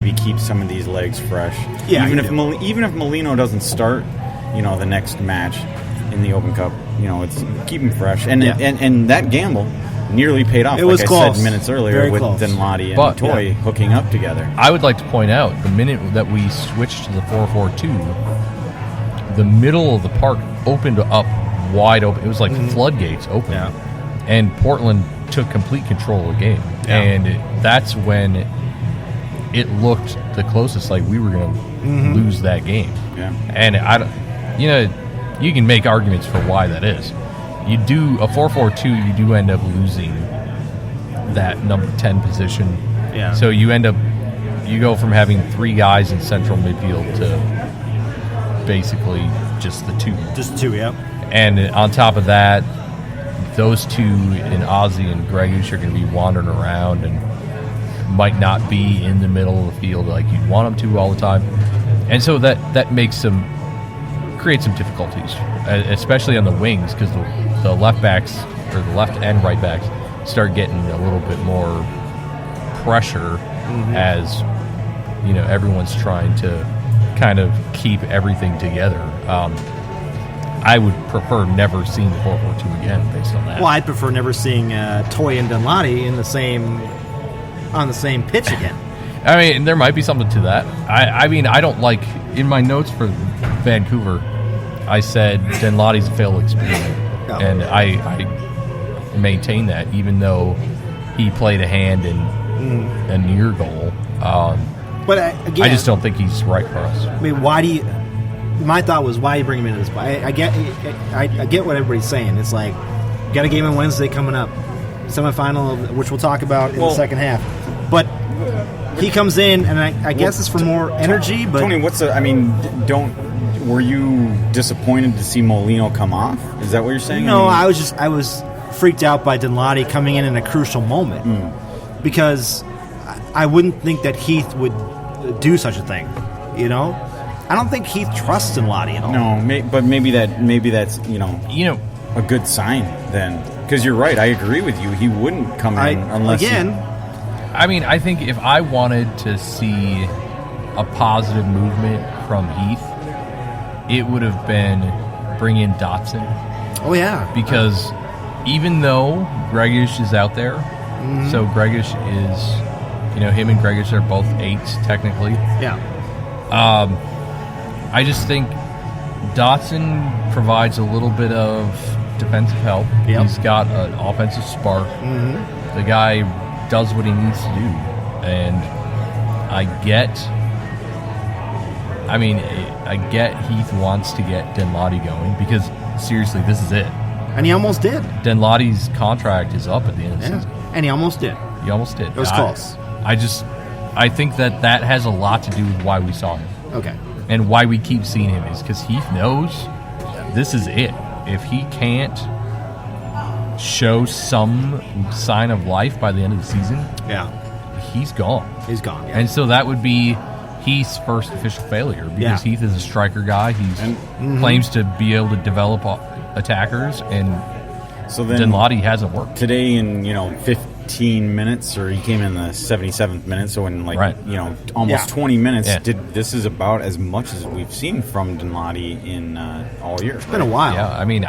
maybe keep some of these legs fresh. Yeah, even if Molino doesn't start, the next match in the Open Cup, it's keep him fresh. And and that gamble nearly paid off. It was close. I said minutes earlier. Very with close. Denlati and Toy hooking up together. I would like to point out the minute that we switched to the 4-4-2, the middle of the park opened up wide open. It was like floodgates open. Yeah. And Portland took complete control of the game. Yeah. And that's when it looked the closest like we were going to lose that game. Yeah. And you can make arguments for why that is. You do a 4-4-2, you do end up losing that number 10 position. Yeah. So you go from having 3 guys in central midfield to basically just the 2. Just 2, yep. And on top of that, those 2 in Ozzy and Gregus are going to be wandering around and might not be in the middle of the field like you'd want them to all the time. And so that creates some difficulties, especially on the wings, because the left backs, or the left and right backs, start getting a little bit more pressure as everyone's trying to kind of keep everything together. I would prefer never seeing the 4-4-2 again based on that. Well, I'd prefer never seeing Toy and Denlati on the same pitch again. I mean, there might be something to that. I mean, I don't like, in my notes for Vancouver, I said Denlati's a failed experiment. Oh. And I maintain that, even though he played a hand in a near goal. But again, I just don't think he's right for us. I mean, my thought was, why you bring him into this? I get what everybody's saying. It's like, you got a game on Wednesday coming up, semi-final, which we'll talk about in the second half. But he comes in, and I guess it's for more energy. But Tony, were you disappointed to see Molino come off? Is that what you're saying? No, I was freaked out by Denlati coming in a crucial moment because I wouldn't think that Heath would do such a thing. I don't think Heath trusts Denlati at all. No, but maybe that's a good sign then, because you're right. I agree with you. He wouldn't come in unless I mean, I think if I wanted to see a positive movement from Heath, it would have been bring in Dotson. Oh, yeah. Because even though Gregus is out there, so Gregus is, him and Gregus are both 8s technically. Yeah. I just think Dotson provides a little bit of defensive help. Yep. He's got an offensive spark. The guy does what he needs to do. And I get Heath wants to get Denlati going because, seriously, this is it. And he almost did. Denlati's contract is up at the end of the season. And he almost did. He almost did. It was close. I think that has a lot to do with why we saw him. Okay. And why we keep seeing him is because Heath knows this is it. If he can't show some sign of life by the end of the season, he's gone. He's gone. Yeah. And so that would be Heath's first official failure because Heath is a striker guy. He claims to be able to develop attackers, and so then Denlati hasn't worked. Today in 15 minutes, or he came in the 77th minute, so in almost 20 minutes, this is about as much as we've seen from Denlati in all year. It's been a while. Yeah, I mean,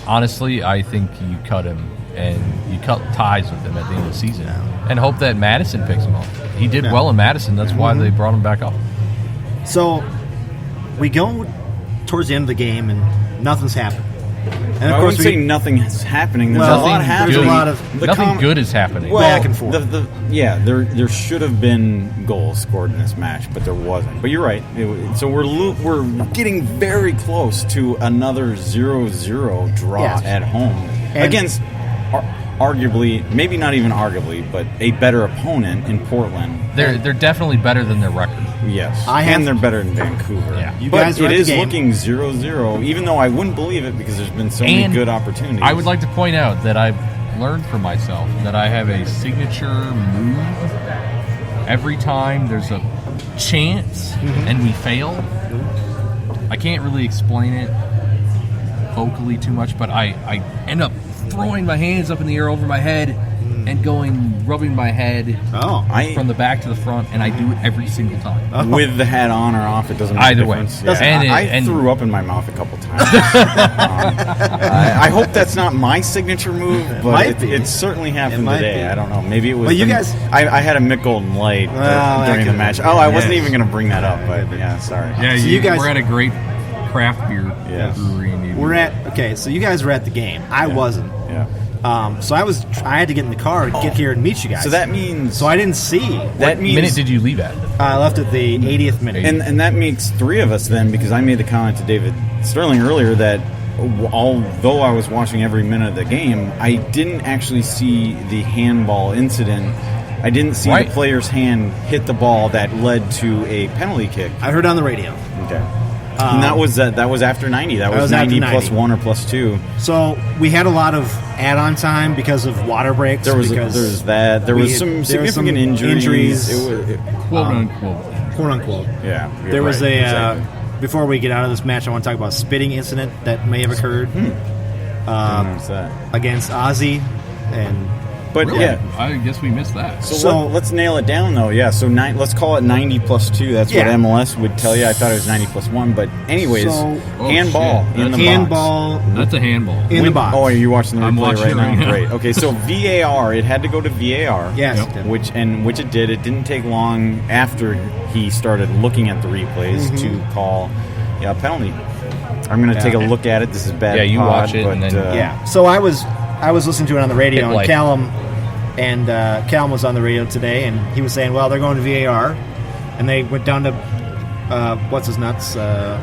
honestly, I think you cut him and you cut ties with him at the end of the season and hope that Madison picks him up. He did well in Madison. That's why they brought him back up. So we go towards the end of the game and nothing's happened. And I wouldn't say nothing is happening. There's a lot happening. There's a lot of nothing good is happening. Back and forth. There should have been goals scored in this match, but there wasn't. But you're right. So we're getting very close to another 0-0 draw at home against arguably, maybe not even arguably, but a better opponent in Portland. They're definitely better than their record. Yes, and they're better than Vancouver. Yeah. But it is looking 0-0, even though I wouldn't believe it because there's been so many good opportunities. I would like to point out that I've learned for myself that I have a signature move every time there's a chance and we fail. I can't really explain it vocally too much, but I end up throwing my hands up in the air over my head and rubbing my head from the back to the front, and I do it every single time. With the hat on or off, it doesn't make Either a difference. way. Yeah. I threw up in my mouth a couple times. I hope that's not my signature move, but it certainly happened today. I don't know. Maybe it was. Well, you guys, I had a Mick Golden Light during the match. Oh, I wasn't even going to bring that up, but yeah, sorry. Yeah, so you guys, we're at a great craft beer brewery. So you guys were at the game. I wasn't. Yeah. So I had to get in the car and get here and meet you guys. So that means. So I didn't see. What minute did you leave at? I left at the 80th minute. And that makes three of us then, because I made the comment to David Sterling earlier that although I was watching every minute of the game, I didn't actually see the handball incident. I didn't see the player's hand hit the ball that led to a penalty kick. I heard on the radio. Okay. And that was after 90. That was 90 plus 1 or plus 2. So we had a lot of add-on time because of water breaks. There was that. There was some significant injuries. Quote unquote. Quote unquote. Yeah. There was before we get out of this match, I want to talk about a spitting incident that may have occurred against Ozzy and. But really? yeah, I guess we missed that. So let's nail it down, though. Yeah, so let's call it 90 plus 2. That's what MLS would tell you. I thought it was 90 plus 1, but anyways, handball in the box. That's a handball in the box. Oh, are you watching the replay right now? Right. Great. Okay, so VAR. It had to go to VAR. Yes, which it did. It didn't take long after he started looking at the replays to call a penalty. I'm going to take a look at it. This is bad. Yeah, you watch it, and then So I was listening to it on the radio, and Callum was on the radio today, and he was saying, well, they're going to VAR, and they went down to what's his nuts,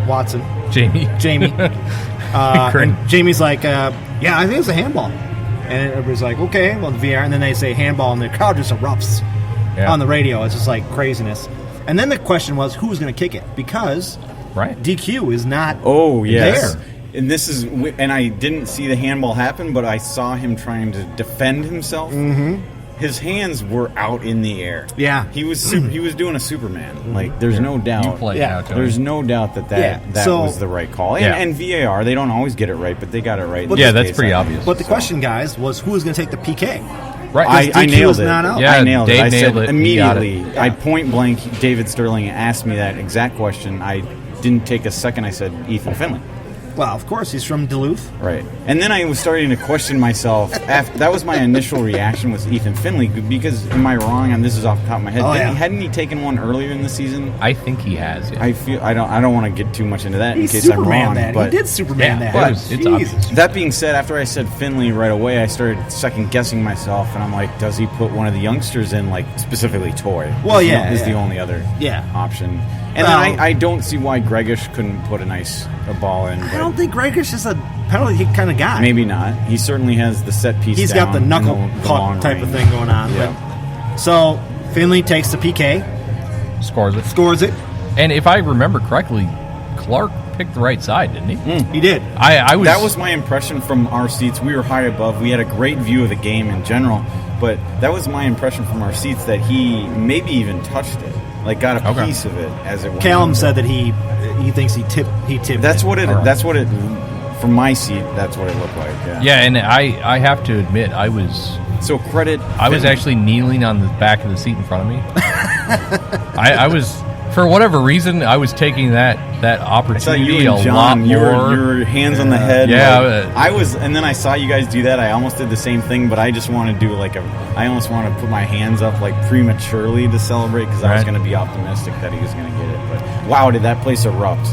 Watson, Jamie, and Jamie's like, yeah, I think it's a handball, and everybody's like, okay, well, the VAR, and then they say handball, and the crowd just erupts on the radio. It's just like craziness, and then the question was, who's going to kick it, because DQ is not there. And and I didn't see the handball happen, but I saw him trying to defend himself. Mm-hmm. His hands were out in the air. Yeah, he was doing a Superman. Like, there's no doubt. There's no doubt that was the right call. And VAR, they don't always get it right, but they got it right. That's pretty obvious. But the question, guys, was who was going to take the PK? Right, I nailed it. Not out. Yeah, I nailed it. I said it. Immediately. I point blank. David Sterling asked me that exact question. I didn't take a second. I said Ethan Finley. Well, of course, he's from Duluth. Right. And then I was starting to question myself. That was my initial reaction was Ethan Finley, because, am I wrong? And this is off the top of my head. Hadn't he taken one earlier in the season? I think he has. Yeah. I don't want to get too much into that in case I'm wrong. But he did Superman that. But it's obvious. That being said, after I said Finley right away, I started second guessing myself, and I'm like, does he put one of the youngsters in, like specifically Toy? Well, is the only other option. And then I don't see why Gregish couldn't put a ball in. I don't think Gregish is a penalty kick kind of guy. Maybe not. He certainly has the set piece. He's got the knuckle puck type of thing going on. Yeah. But, so Finley takes the PK, scores it, and if I remember correctly, Clark picked the right side, didn't he? He did. That was my impression from our seats. We were high above. We had a great view of the game in general, but that was my impression from our seats that he maybe even touched it. Like, got a piece of it as it went. Callum said that he thinks he tipped. That's what it. That's what it. From my seat, that's what it looked like. Yeah, and I have to admit, I was actually kneeling on the back of the seat in front of me. I was, for whatever reason, I was taking that opportunity a lot more. Your hands on the head. Yeah, I was, and then I saw you guys do that. I almost did the same thing, but I just want to do I almost want to put my hands up like prematurely to celebrate, because I was going to be optimistic that he was going to get it. But wow, did that place erupt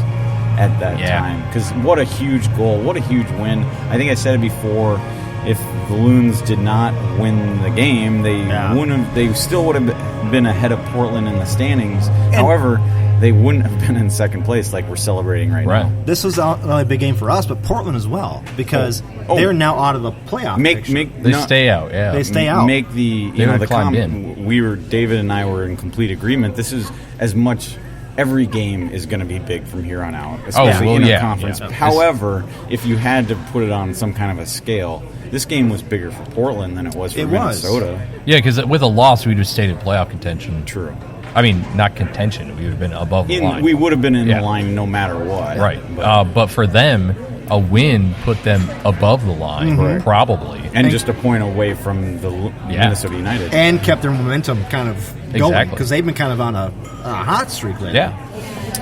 at that time? Because what a huge goal, what a huge win. I think I said it before. If the Loons did not win the game, they still would have been ahead of Portland in the standings. However, they wouldn't have been in second place like we're celebrating right now. This was not only a big game for us, but Portland as well, because they're now out of the playoff picture. They stay out. Yeah, they stay out. Make the David and I were in complete agreement. This is as much. Every game is going to be big from here on out, especially in a conference. Yeah. However, if you had to put it on some kind of a scale, this game was bigger for Portland than it was for Minnesota. Yeah, because with a loss, we would have stayed in playoff contention. True. I mean, not contention. We would have been above the line. We would have been in the line no matter what. Right. But for them, a win put them above the line, probably. And just a point away from the Minnesota United. And kept their momentum kind of going because they've been kind of on a hot streak lately. Yeah.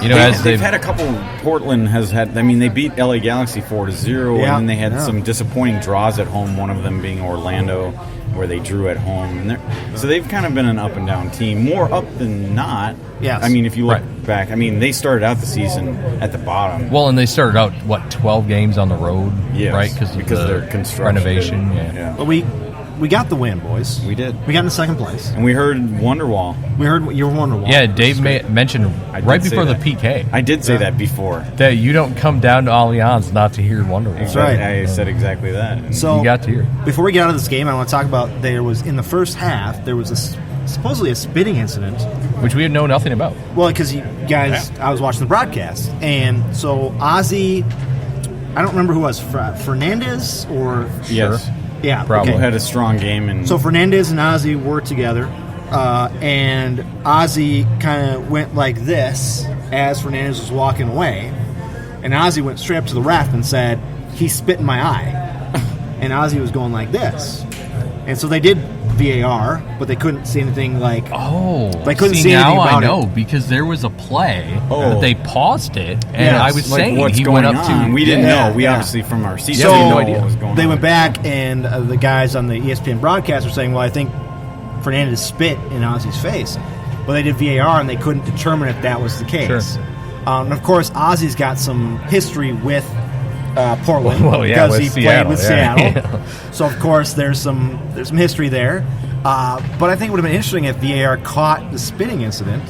You know, they've had a couple. Portland has had. I mean, they beat LA Galaxy 4-0, and then they had some disappointing draws at home. One of them being Orlando, where they drew at home. And so they've kind of been an up and down team, more up than not. Yes. I mean, if you look back, I mean, they started out the season at the bottom. Well, and they started out 12 games on the road, right? Because of their construction renovation. Yeah. But we got the win, boys. We did. We got in second place. And we heard Wonderwall. We heard your Wonderwall. Yeah, Dave mentioned right before the PK. I did say that before. That you don't come down to Allianz not to hear Wonderwall. That's right. I said exactly that. So you got to hear. Before we get out of this game, I want to talk about there was, in the first half, there was supposedly a spitting incident. Which we know nothing about. Well, because you guys, I was watching the broadcast. And so Ozzy, I don't remember who it was, Fernandez or... Yes. Yeah, probably had a strong game. And so Fernandez and Ozzy were together, and Ozzy kind of went like this as Fernandez was walking away, and Ozzy went straight up to the ref and said, "He spit in my eye," and Ozzy was going like this, and so they did VAR, but they couldn't see anything like. Oh, they couldn't see anything about I know it. Because there was a play that they paused it, and I was saying what's he going went up on? to. We didn't know. We obviously from our seats so didn't know what was going on. They went back, and the guys on the ESPN broadcast were saying, "Well, I think Fernandez spit in Ozzy's face," but they did VAR, and they couldn't determine if that was the case. Sure. And of course, Ozzy's got some history with Portland because he played with Seattle. So of course, there's some history there. But I think it would have been interesting if VAR caught the spitting incident.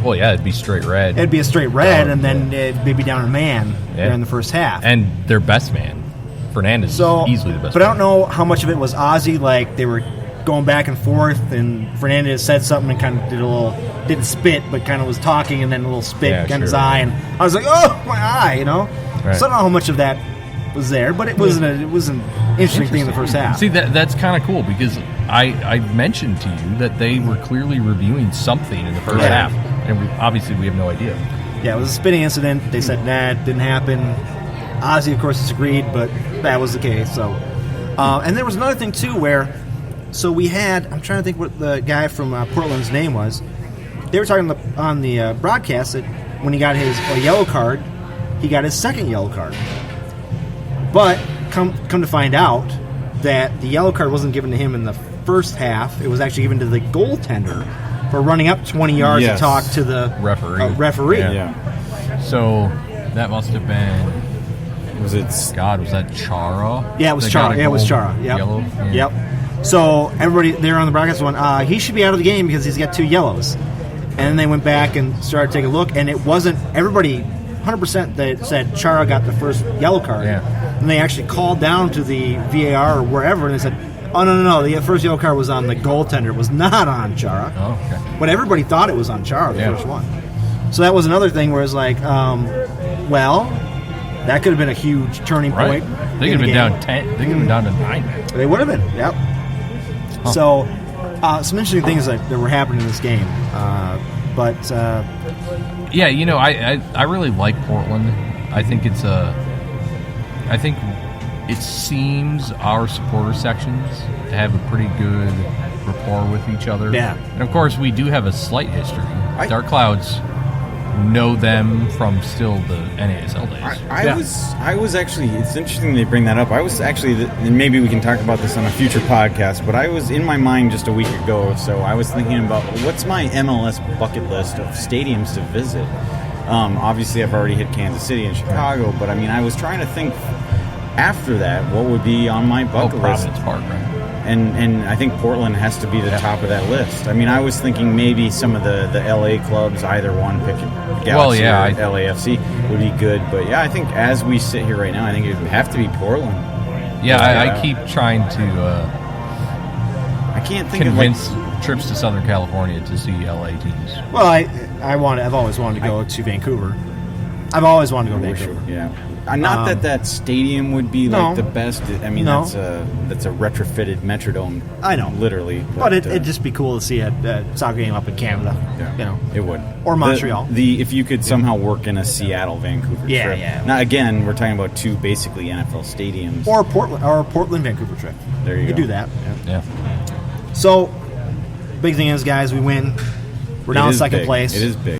Well, yeah, it'd be straight red. It'd be a straight red, and then it'd be down a man there in the first half. And their best man, Fernandez, is easily the best But man. I don't know how much of it was Ozzy, like they were going back and forth, and Fernandez said something and kind of didn't spit, but kind of was talking, and then a little spit in his eye, and I was like, oh, my eye, you know? Right. So I don't know how much of that was there, but it was an interesting thing in the first half. See, that's kind of cool, because I mentioned to you that they were clearly reviewing something in the first half, and obviously we have no idea. Yeah, it was a spitting incident. They said, nah, it didn't happen. Ozzy, of course, disagreed, but that was the case. So, and there was another thing, too, where... So we had... I'm trying to think what the guy from Portland's name was. They were talking on the broadcast that when he got his yellow card, he got his second yellow card. But come to find out that the yellow card wasn't given to him in the first half. It was actually given to the goaltender for running up 20 yards to talk to the referee. Yeah. So that must have been... Was that Chara? Yeah, it was Chara. Yeah, it was Chara. Yep. Yellow? Yeah. Yep. So everybody there on the broadcast went, he should be out of the game because he's got 2 yellows. And then they went back and started taking a look, and it wasn't everybody 100% that said Chara got the first yellow card. Yeah. And they actually called down to the VAR or wherever, and they said, oh, no, the first yellow card was on the goaltender. It was not on Chara. Oh, okay. But everybody thought it was on Chara, the first one. So that was another thing where it's like, well, that could have been a huge turning point. They could have been down 10. They could have been down to 9. They would have been, yep. Huh. So, some interesting things that were happening in this game. Yeah, you know, I really like Portland. I think it seems our supporter sections to have a pretty good rapport with each other. Yeah. And of course, we do have a slight history. Dark Clouds know them from still the NASL days. I was actually, it's interesting they bring that up. I was actually, and maybe we can talk about this on a future podcast, but I was in my mind just a week ago, so I was thinking about what's my MLS bucket list of stadiums to visit. Obviously, I've already hit Kansas City and Chicago, but I mean, I was trying to think after that, what would be on my bucket list? Providence Park, right? And I think Portland has to be the top of that list. I mean, I was thinking maybe some of the LA clubs, either one, pick Galaxy or LAFC would be good. But yeah, I think as we sit here right now, I think it would have to be Portland. Yeah, I keep trying to I can't think convince of trips to Southern California to see LA teams. Well, I've always wanted to go to Vancouver. I've always wanted to go to Vancouver. Yeah. Not that stadium would be No. like the best. I mean, No. that's a retrofitted Metrodome. I know, literally. but it'd just be cool to see a soccer game up in Canada. Yeah, You know, it would. Or Montreal. If you could somehow work in a Seattle-Vancouver trip. Yeah. Now, again, we're talking about two basically NFL stadiums. or Portland Vancouver trip. There you could go. do that. Yeah. So, big thing is, guys, we win. We're now It in is second big. place. It is big.